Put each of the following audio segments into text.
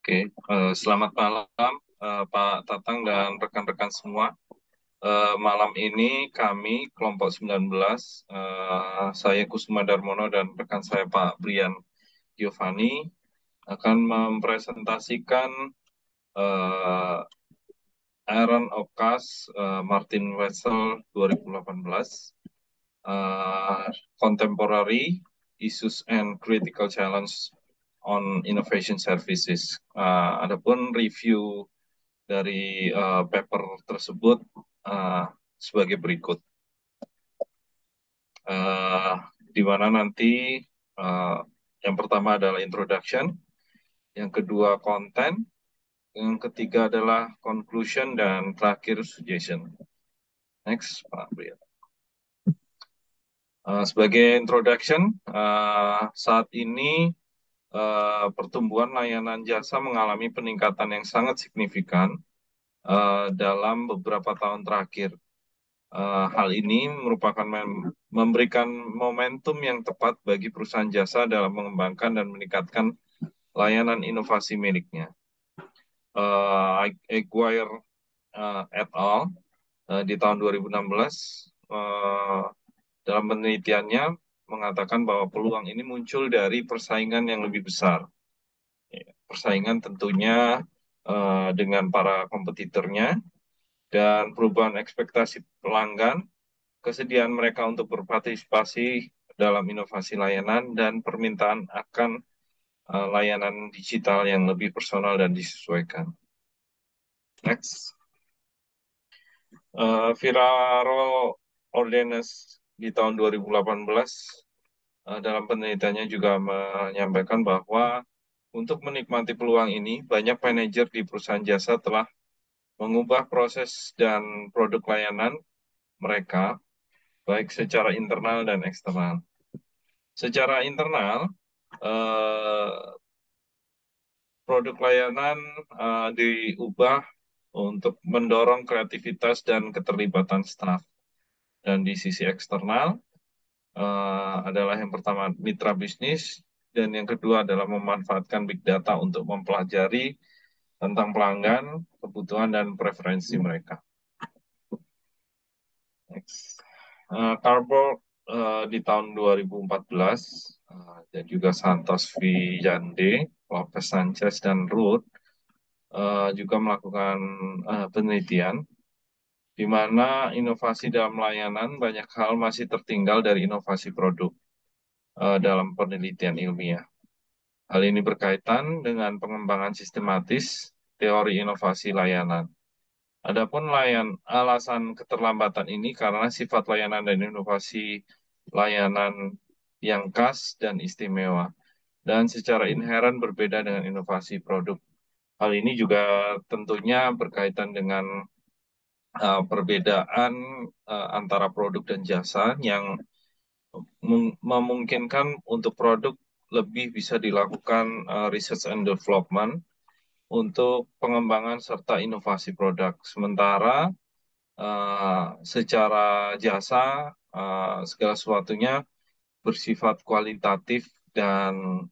Oke, selamat malam Pak Tatang dan rekan-rekan semua. Malam ini kami kelompok 19, saya Kusuma Darmono dan rekan saya Pak Brian Giovanni akan mempresentasikan eh, Iron Okas Martin Wessel 2018, Contemporary Issues and Critical Challenge on Innovation Services. Adapun review dari paper tersebut uh, sebagai berikut, uh, di mana nanti uh, yang pertama adalah introduction, yang kedua konten, yang ketiga adalah conclusion, dan terakhir suggestion. Next, Pak Brian. Sebagai introduction, saat ini pertumbuhan layanan jasa mengalami peningkatan yang sangat signifikan dalam beberapa tahun terakhir. Hal ini merupakan memberikan momentum yang tepat bagi perusahaan jasa dalam mengembangkan dan meningkatkan layanan inovasi miliknya. Aguirre et al. Di tahun 2016 dalam penelitiannya mengatakan bahwa peluang ini muncul dari persaingan yang lebih besar. Persaingan tentunya dengan para kompetitornya dan perubahan ekspektasi pelanggan, kesediaan mereka untuk berpartisipasi dalam inovasi layanan, dan permintaan akan layanan digital yang lebih personal dan disesuaikan. Next. Viraro Ordenes di tahun 2018 dalam penelitiannya juga menyampaikan bahwa untuk menikmati peluang ini, banyak manajer di perusahaan jasa telah mengubah proses dan produk layanan mereka, baik secara internal dan eksternal. Secara internal, produk layanan diubah untuk mendorong kreativitas dan keterlibatan staf. Dan di sisi eksternal adalah yang pertama mitra bisnis, dan yang kedua adalah memanfaatkan big data untuk mempelajari tentang pelanggan, kebutuhan, dan preferensi mereka. Next. Carbo di tahun 2014 dan juga Santos Vijande, Lopez Sanchez, dan Ruth juga melakukan penelitian di mana inovasi dalam layanan banyak hal masih tertinggal dari inovasi produk dalam penelitian ilmiah. Hal ini berkaitan dengan pengembangan sistematis teori inovasi layanan. Adapun alasan keterlambatan ini karena sifat layanan dan inovasi layanan yang khas dan istimewa, dan secara inheren berbeda dengan inovasi produk. Hal ini juga tentunya berkaitan dengan perbedaan antara produk dan jasa yang memungkinkan untuk produk lebih bisa dilakukan research and development untuk pengembangan serta inovasi produk. Sementara secara jasa segala sesuatunya bersifat kualitatif dan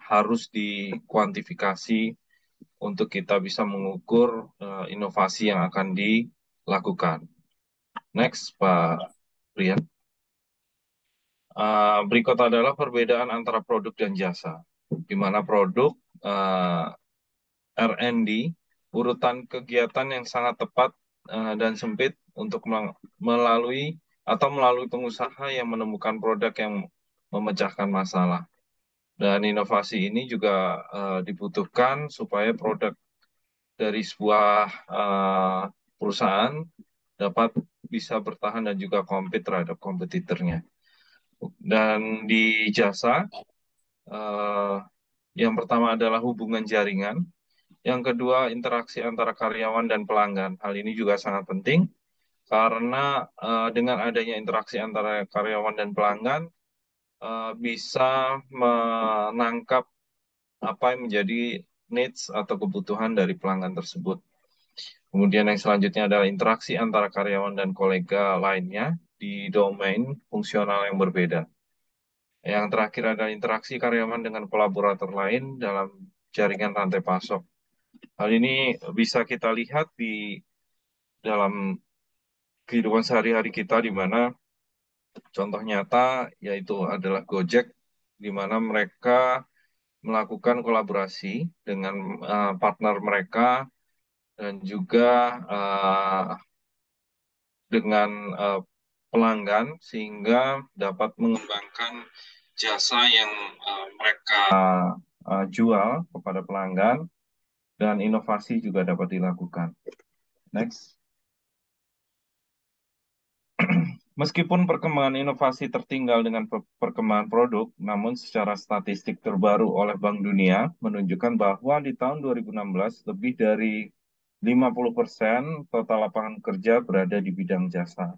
harus dikuantifikasi untuk kita bisa mengukur inovasi yang akan dilakukan. Next, Pak Brian. Berikut adalah perbedaan antara produk dan jasa, di mana produk R&D urutan kegiatan yang sangat tepat dan sempit untuk melalui pengusaha yang menemukan produk yang memecahkan masalah. Dan inovasi ini juga dibutuhkan supaya produk dari sebuah perusahaan dapat bisa bertahan dan juga compete terhadap kompetitornya. Dan di jasa, yang pertama adalah hubungan jaringan, yang kedua interaksi antara karyawan dan pelanggan. Hal ini juga sangat penting karena dengan adanya interaksi antara karyawan dan pelanggan bisa menangkap apa yang menjadi needs atau kebutuhan dari pelanggan tersebut. Kemudian yang selanjutnya adalah interaksi antara karyawan dan kolega lainnya di domain fungsional yang berbeda. Yang terakhir adalah interaksi karyawan dengan kolaborator lain dalam jaringan rantai pasok. Hal ini bisa kita lihat di dalam kehidupan sehari-hari kita, di mana contoh nyata yaitu adalah Gojek, di mana mereka melakukan kolaborasi dengan partner mereka dan juga eh, dengan eh, pelanggan, sehingga dapat mengembangkan jasa yang mereka jual kepada pelanggan, dan inovasi juga dapat dilakukan. Next. Meskipun perkembangan inovasi tertinggal dengan perkembangan produk, namun secara statistik terbaru oleh Bank Dunia menunjukkan bahwa di tahun 2016 lebih dari 50% total lapangan kerja berada di bidang jasa.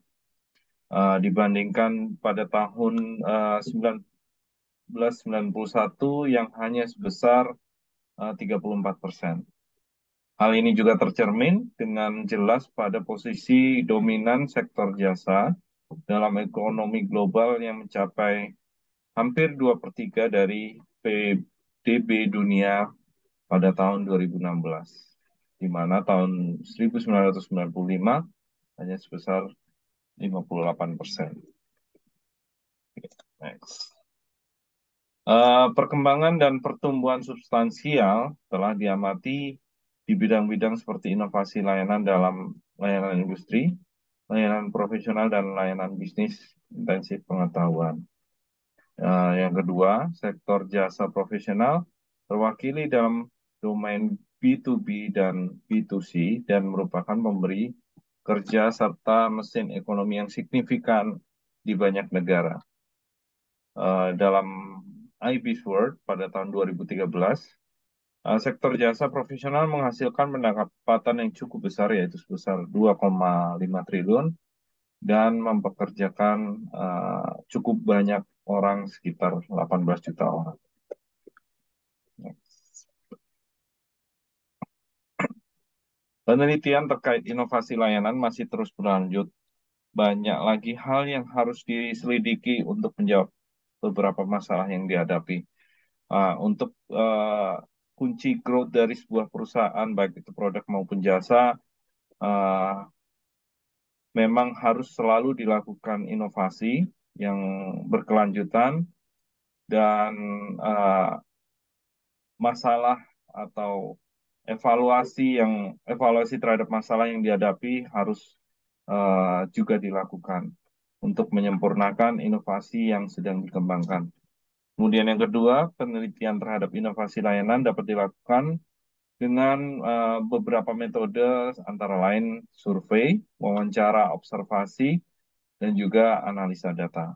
Dibandingkan pada tahun 1991 yang hanya sebesar 34%. Hal ini juga tercermin dengan jelas pada posisi dominan sektor jasa dalam ekonomi global yang mencapai hampir 2/3 dari PDB dunia pada tahun 2016, di mana tahun 1995 hanya sebesar 58%. Next. Perkembangan dan pertumbuhan substansial telah diamati di bidang-bidang seperti inovasi layanan dalam layanan industri, layanan profesional, dan layanan bisnis intensif pengetahuan. Yang kedua, sektor jasa profesional terwakili dalam domain B2B dan B2C dan merupakan pemberi kerja serta mesin ekonomi yang signifikan di banyak negara. Dalam IB's World pada tahun 2013, sektor jasa profesional menghasilkan pendapatan yang cukup besar, yaitu sebesar 2,5 triliun, dan mempekerjakan cukup banyak orang, sekitar 18 juta orang. Penelitian terkait inovasi layanan masih terus berlanjut. Banyak lagi hal yang harus diselidiki untuk menjawab beberapa masalah yang dihadapi. Untuk kunci growth dari sebuah perusahaan, baik itu produk maupun jasa, uh, memang harus selalu dilakukan inovasi yang berkelanjutan, dan masalah atau evaluasi terhadap masalah yang dihadapi harus juga dilakukan untuk menyempurnakan inovasi yang sedang dikembangkan. Kemudian yang kedua, penelitian terhadap inovasi layanan dapat dilakukan dengan beberapa metode, antara lain survei, wawancara, observasi, dan juga analisa data.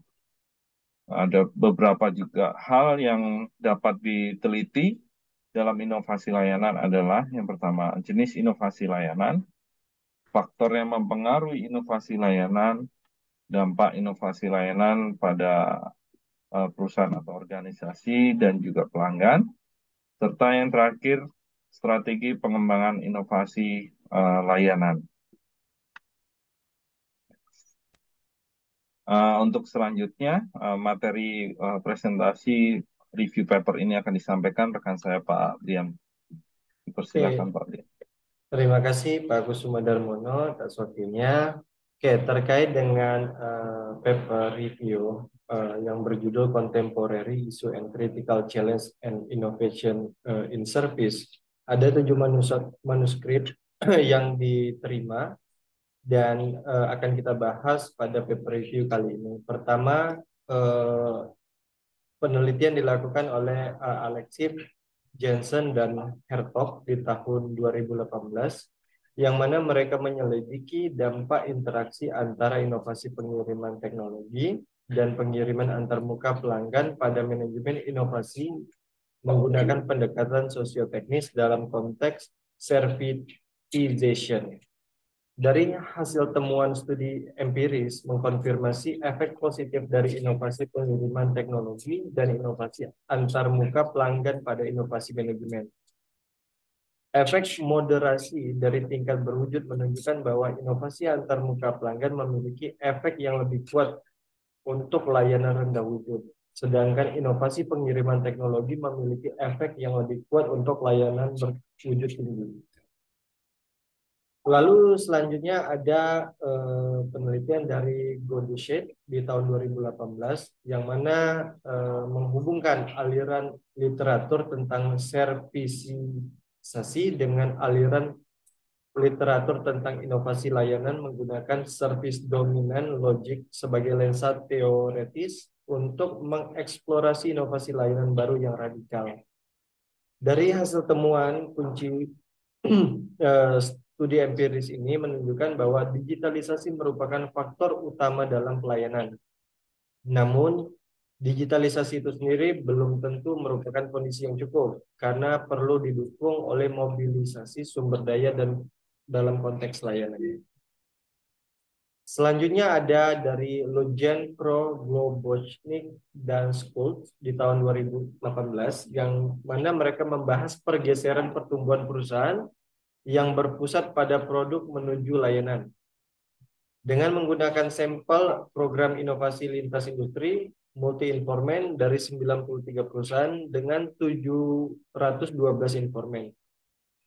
Ada beberapa juga hal yang dapat diteliti dalam inovasi layanan adalah, yang pertama, jenis inovasi layanan, faktor yang mempengaruhi inovasi layanan, dampak inovasi layanan pada perusahaan atau organisasi dan juga pelanggan, serta yang terakhir, strategi pengembangan inovasi layanan. Untuk selanjutnya, materi presentasi review paper ini akan disampaikan rekan saya, Pak Brian. Dipersilakan, Oke, Pak Brian. terima kasih Pak Kusuma Darmono atas waktunya. Oke, terkait dengan paper review yang berjudul Contemporary Issue and Critical Challenge and Innovation in Service, ada 7 manuskrip yang diterima dan akan kita bahas pada paper review kali ini. Pertama, penelitian dilakukan oleh Alexis Jensen dan Hertog di tahun 2018, yang mana mereka menyelidiki dampak interaksi antara inovasi pengiriman teknologi dan pengiriman antarmuka pelanggan pada manajemen inovasi menggunakan pendekatan sosioteknis dalam konteks servitization. Dari hasil temuan studi empiris mengkonfirmasi efek positif dari inovasi pengiriman teknologi dan inovasi antarmuka pelanggan pada inovasi manajemen. Efek moderasi dari tingkat berwujud menunjukkan bahwa inovasi antarmuka pelanggan memiliki efek yang lebih kuat untuk layanan rendah wujud. sedangkan inovasi pengiriman teknologi memiliki efek yang lebih kuat untuk layanan berwujud tinggi. Lalu selanjutnya ada penelitian dari Godeshed di tahun 2018 yang mana menghubungkan aliran literatur tentang servisisasi dengan aliran literatur tentang inovasi layanan menggunakan service dominan logic sebagai lensa teoretis untuk mengeksplorasi inovasi layanan baru yang radikal. Dari hasil temuan kunci studi empiris ini menunjukkan bahwa digitalisasi merupakan faktor utama dalam pelayanan. Namun, digitalisasi itu sendiri belum tentu merupakan kondisi yang cukup karena perlu didukung oleh mobilisasi sumber daya dan dalam konteks layanan. Selanjutnya ada dari Lujan Pro Globochnik dan Schultz di tahun 2018 yang mana mereka membahas pergeseran pertumbuhan perusahaan yang berpusat pada produk menuju layanan. Dengan menggunakan sampel program inovasi lintas industri multi-informan dari 93 perusahaan dengan 712 informan.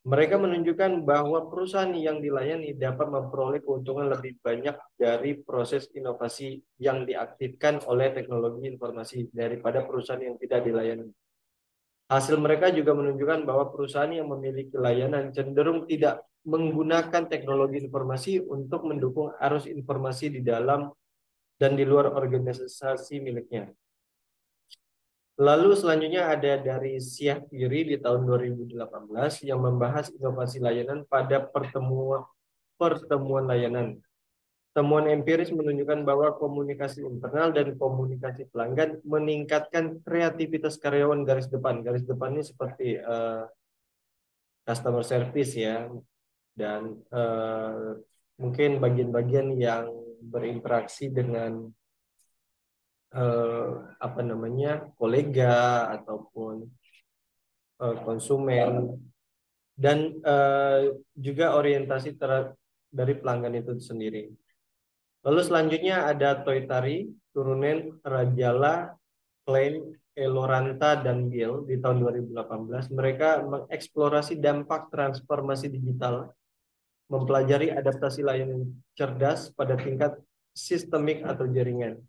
Mereka menunjukkan bahwa perusahaan yang dilayani dapat memperoleh keuntungan lebih banyak dari proses inovasi yang diaktifkan oleh teknologi informasi daripada perusahaan yang tidak dilayani. Hasil mereka juga menunjukkan bahwa perusahaan yang memiliki layanan cenderung tidak menggunakan teknologi informasi untuk mendukung arus informasi di dalam dan di luar organisasi miliknya. Lalu selanjutnya ada dari Syah Piri di tahun 2018 yang membahas inovasi layanan pada pertemuan layanan. Temuan empiris menunjukkan bahwa komunikasi internal dan komunikasi pelanggan meningkatkan kreativitas karyawan garis depan. Garis depan ini seperti customer service ya, dan mungkin bagian-bagian yang berinteraksi dengan kolega ataupun konsumen dan juga orientasi dari pelanggan itu sendiri. Lalu selanjutnya ada Toitari, Turunen, Rajala, Klein, Eloranta, dan Gill di tahun 2018. Mereka mengeksplorasi dampak transformasi digital, mempelajari adaptasi layanan cerdas pada tingkat sistemik atau jaringan.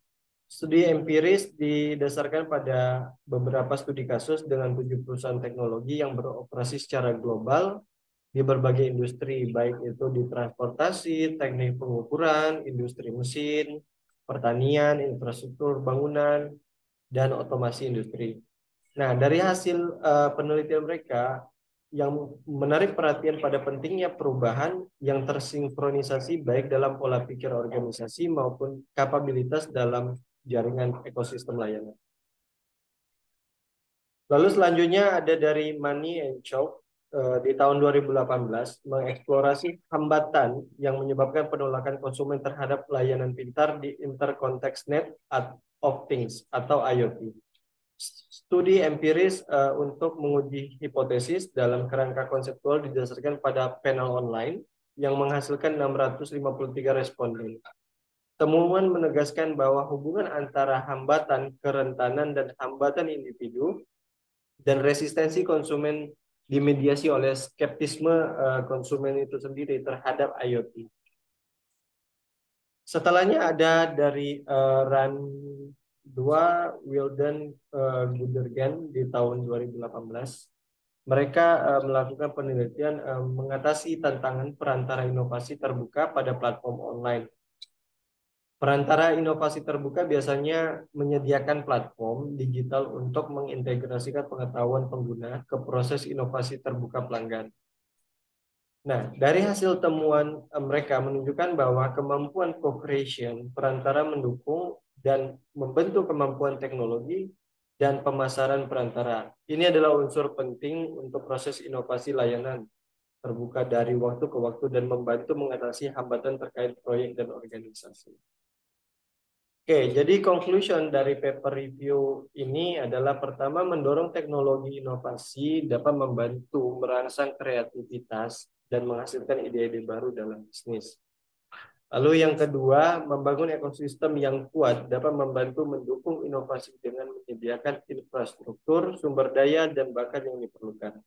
Studi empiris didasarkan pada beberapa studi kasus dengan 7 perusahaan teknologi yang beroperasi secara global di berbagai industri, baik itu di transportasi, teknik pengukuran, industri mesin, pertanian, infrastruktur bangunan, dan otomasi industri. Nah, dari hasil penelitian mereka, yang menarik perhatian pada pentingnya perubahan yang tersinkronisasi baik dalam pola pikir organisasi maupun kapabilitas dalam jaringan ekosistem layanan. Lalu selanjutnya ada dari Money and Chow di tahun 2018 mengeksplorasi hambatan yang menyebabkan penolakan konsumen terhadap layanan pintar di Intercontext Net of Things atau IoT. Studi empiris untuk menguji hipotesis dalam kerangka konseptual didasarkan pada panel online yang menghasilkan 653 responden. Temuan menegaskan bahwa hubungan antara hambatan, kerentanan, dan hambatan individu dan resistensi konsumen dimediasi oleh skeptisme konsumen itu sendiri terhadap IoT. Setelahnya ada dari Run 2 Wilden Gudergen di tahun 2018. Mereka melakukan penelitian mengatasi tantangan perantara inovasi terbuka pada platform online. Perantara inovasi terbuka biasanya menyediakan platform digital untuk mengintegrasikan pengetahuan pengguna ke proses inovasi terbuka pelanggan. Nah, dari hasil temuan mereka menunjukkan bahwa kemampuan co-creation perantara mendukung dan membentuk kemampuan teknologi dan pemasaran perantara. Ini adalah unsur penting untuk proses inovasi layanan terbuka dari waktu ke waktu dan membantu mengatasi hambatan terkait proyek dan organisasi. Oke, jadi conclusion dari paper review ini adalah pertama, mendorong teknologi inovasi dapat membantu merangsang kreativitas dan menghasilkan ide-ide baru dalam bisnis. Lalu yang kedua, membangun ekosistem yang kuat dapat membantu mendukung inovasi dengan menyediakan infrastruktur, sumber daya, dan bakat yang diperlukan.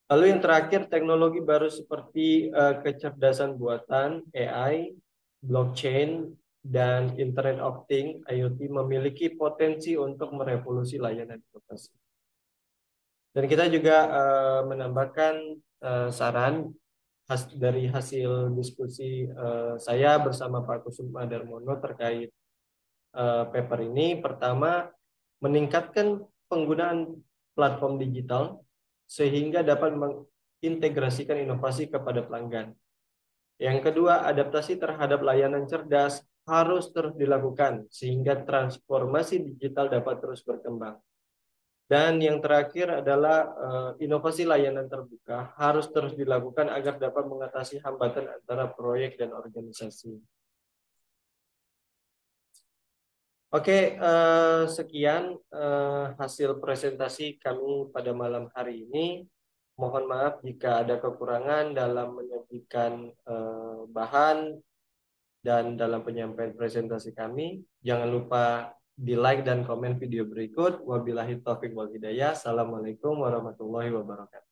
Lalu yang terakhir, teknologi baru seperti kecerdasan buatan, AI, blockchain, dan Internet of Things, IoT, memiliki potensi untuk merevolusi layanan inovasi. Dan kita juga menambahkan saran dari hasil diskusi saya bersama Pak Kusuma Darmono terkait paper ini. Pertama, meningkatkan penggunaan platform digital sehingga dapat mengintegrasikan inovasi kepada pelanggan. Yang kedua, adaptasi terhadap layanan cerdas harus terus dilakukan sehingga transformasi digital dapat terus berkembang. Dan yang terakhir adalah inovasi layanan terbuka harus terus dilakukan agar dapat mengatasi hambatan antara proyek dan organisasi. Oke, sekian hasil presentasi kami pada malam hari ini. Mohon maaf jika ada kekurangan dalam menyajikan bahan dan dalam penyampaian presentasi kami. Jangan lupa di like dan komen video berikut. Wabillahi taufiq wal hidayah. Assalamualaikum warahmatullahi wabarakatuh.